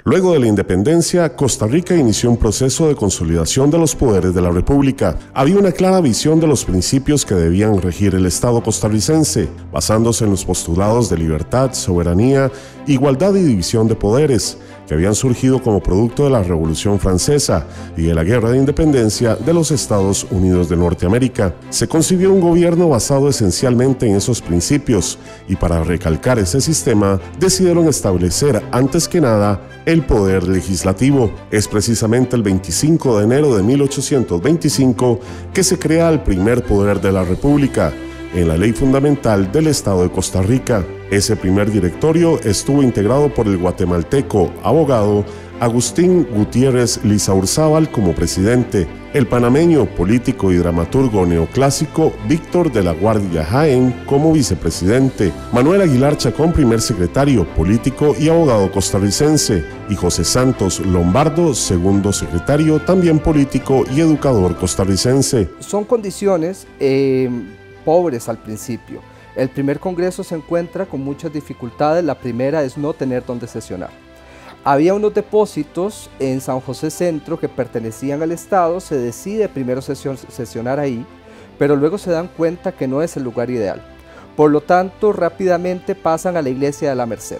Luego de la independencia, Costa Rica inició un proceso de consolidación de los poderes de la República. Había una clara visión de los principios que debían regir el Estado costarricense, basándose en los postulados de libertad, soberanía, igualdad y división de poderes, que habían surgido como producto de la Revolución Francesa y de la Guerra de Independencia de los Estados Unidos de Norteamérica. Se concibió un gobierno basado esencialmente en esos principios, y para recalcar ese sistema, decidieron establecer antes que nada el poder legislativo. Es precisamente el 25 de enero de 1825 que se crea el primer poder de la República, en la Ley Fundamental del Estado de Costa Rica. Ese primer directorio estuvo integrado por el guatemalteco, abogado Agustín Gutiérrez Lizaurzábal como presidente, el panameño, político y dramaturgo neoclásico Víctor de la Guardia Jaén como vicepresidente, Manuel Aguilar Chacón primer secretario, político y abogado costarricense, y José Santos Lombardo segundo secretario, también político y educador costarricense. Son condiciones pobres al principio. El primer congreso se encuentra con muchas dificultades. La primera es no tener donde sesionar. Había unos depósitos en San José Centro que pertenecían al Estado. Se decide primero sesionar ahí, pero luego se dan cuenta que no es el lugar ideal. Por lo tanto, rápidamente pasan a la iglesia de la Merced.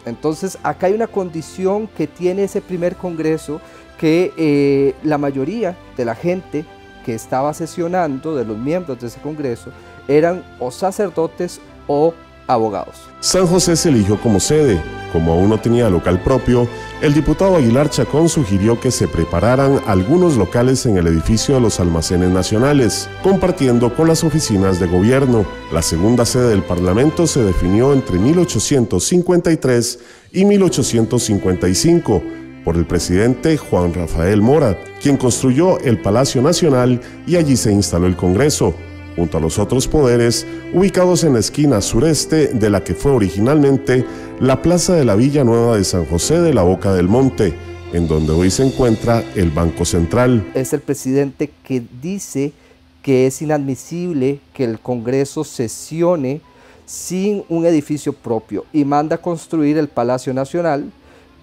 Entonces, acá hay una condición que tiene ese primer congreso, que la mayoría de la gente que estaba sesionando, de los miembros de ese congreso, eran o sacerdotes o abogados. San José se eligió como sede. Como aún no tenía local propio, el diputado Aguilar Chacón sugirió que se prepararan algunos locales en el edificio de los Almacenes Nacionales, compartiendo con las oficinas de gobierno. La segunda sede del Parlamento se definió entre 1853 y 1855, por el presidente Juan Rafael Mora, quien construyó el Palacio Nacional y allí se instaló el Congreso, junto a los otros poderes, ubicados en la esquina sureste de la que fue originalmente la Plaza de la Villa Nueva de San José de la Boca del Monte, en donde hoy se encuentra el Banco Central. Es el presidente que dice que es inadmisible que el Congreso sesione sin un edificio propio y manda construir el Palacio Nacional,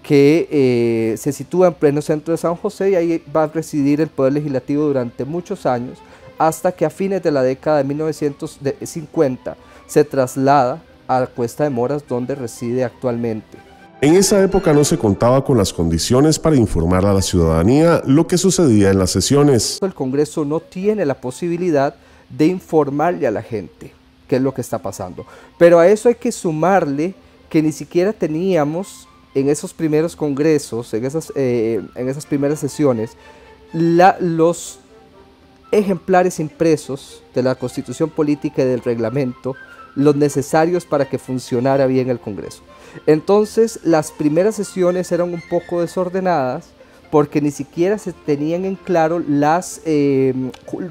que se sitúa en pleno centro de San José, y ahí va a residir el Poder Legislativo durante muchos años, hasta que a fines de la década de 1950 se traslada a Cuesta de Moras, donde reside actualmente. En esa época no se contaba con las condiciones para informar a la ciudadanía lo que sucedía en las sesiones. El Congreso no tiene la posibilidad de informarle a la gente qué es lo que está pasando, pero a eso hay que sumarle que ni siquiera teníamos en esos primeros congresos, en esas primeras sesiones, los ejemplares impresos de la Constitución Política y del reglamento, los necesarios para que funcionara bien el Congreso. Entonces, las primeras sesiones eran un poco desordenadas porque ni siquiera se tenían en claro las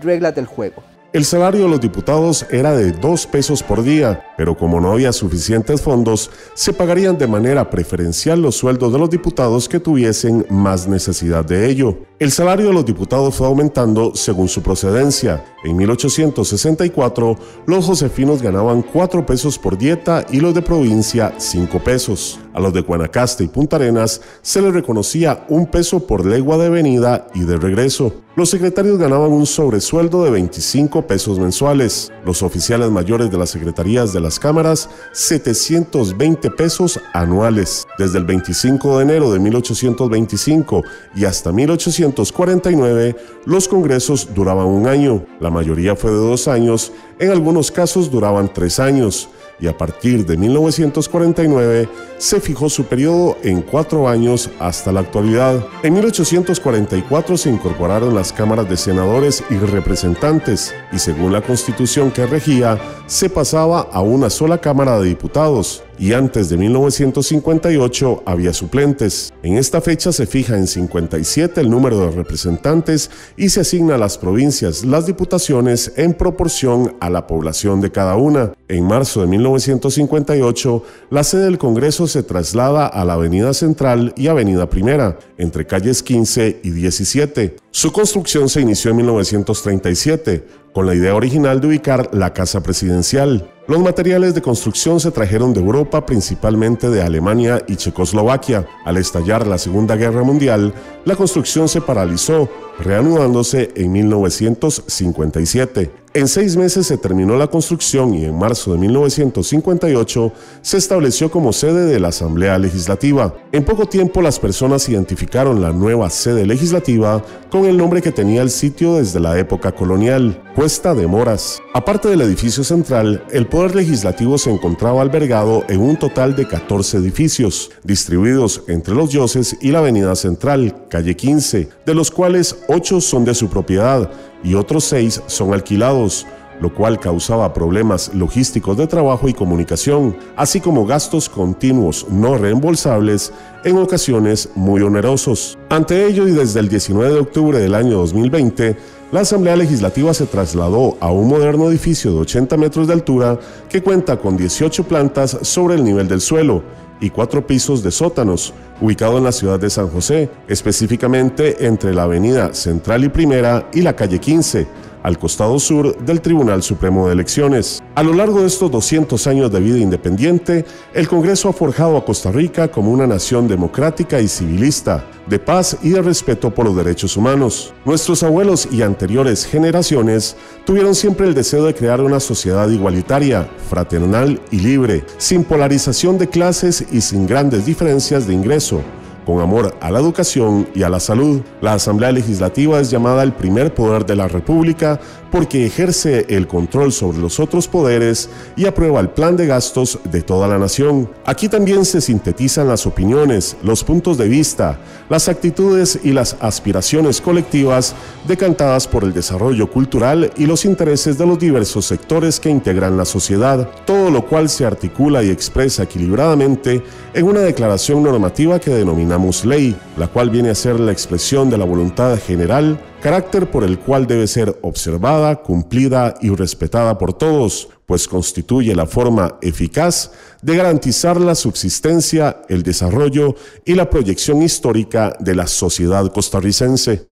reglas del juego. El salario de los diputados era de 2 pesos por día, pero como no había suficientes fondos, se pagarían de manera preferencial los sueldos de los diputados que tuviesen más necesidad de ello. El salario de los diputados fue aumentando según su procedencia. En 1864, los josefinos ganaban 4 pesos por dieta y los de provincia 5 pesos. A los de Guanacaste y Punta Arenas se les reconocía 1 peso por legua de venida y de regreso. Los secretarios ganaban un sobresueldo de 25 pesos mensuales. Los oficiales mayores de las secretarías de las cámaras, 720 pesos anuales. Desde el 25 de enero de 1825 y hasta 1849, los congresos duraban 1 año. La mayoría fue de 2 años, en algunos casos duraban 3 años. Y a partir de 1949 se fijó su periodo en 4 años hasta la actualidad. En 1844 se incorporaron las cámaras de senadores y representantes, y según la constitución que regía, se pasaba a una sola cámara de diputados, y antes de 1958 había suplentes. En esta fecha se fija en 57 el número de representantes y se asigna a las provincias las diputaciones en proporción a la población de cada una. En marzo de 1958, la sede del Congreso se traslada a la Avenida Central y Avenida Primera, entre calles 15 y 17. Su construcción se inició en 1937, con la idea original de ubicar la Casa Presidencial. Los materiales de construcción se trajeron de Europa, principalmente de Alemania y Checoslovaquia. Al estallar la Segunda Guerra Mundial, la construcción se paralizó, reanudándose en 1957. En 6 meses se terminó la construcción y en marzo de 1958 se estableció como sede de la Asamblea Legislativa. En poco tiempo las personas identificaron la nueva sede legislativa con el nombre que tenía el sitio desde la época colonial, Cuesta de Moras. Aparte del edificio central, el Poder Legislativo se encontraba albergado en un total de 14 edificios, distribuidos entre los Dioses y la Avenida Central, calle 15, de los cuales 8 son de su propiedad y otros 6 son alquilados, lo cual causaba problemas logísticos de trabajo y comunicación, así como gastos continuos no reembolsables, en ocasiones muy onerosos. Ante ello, y desde el 19 de octubre del año 2020, la Asamblea Legislativa se trasladó a un moderno edificio de 80 metros de altura que cuenta con 18 plantas sobre el nivel del suelo y 4 pisos de sótanos, ubicado en la ciudad de San José, específicamente entre la avenida Central y Primera y la calle 15, al costado sur del Tribunal Supremo de Elecciones. A lo largo de estos 200 años de vida independiente, el Congreso ha forjado a Costa Rica como una nación democrática y civilista, de paz y de respeto por los derechos humanos. Nuestros abuelos y anteriores generaciones tuvieron siempre el deseo de crear una sociedad igualitaria, fraternal y libre, sin polarización de clases y sin grandes diferencias de ingreso, con amor a la educación y a la salud. La Asamblea Legislativa es llamada el primer poder de la República porque ejerce el control sobre los otros poderes y aprueba el plan de gastos de toda la nación. Aquí también se sintetizan las opiniones, los puntos de vista, las actitudes y las aspiraciones colectivas decantadas por el desarrollo cultural y los intereses de los diversos sectores que integran la sociedad, todo lo cual se articula y expresa equilibradamente en una declaración normativa que denominamos ley, la cual viene a ser la expresión de la voluntad general, carácter por el cual debe ser observada, cumplida y respetada por todos, pues constituye la forma eficaz de garantizar la subsistencia, el desarrollo y la proyección histórica de la sociedad costarricense.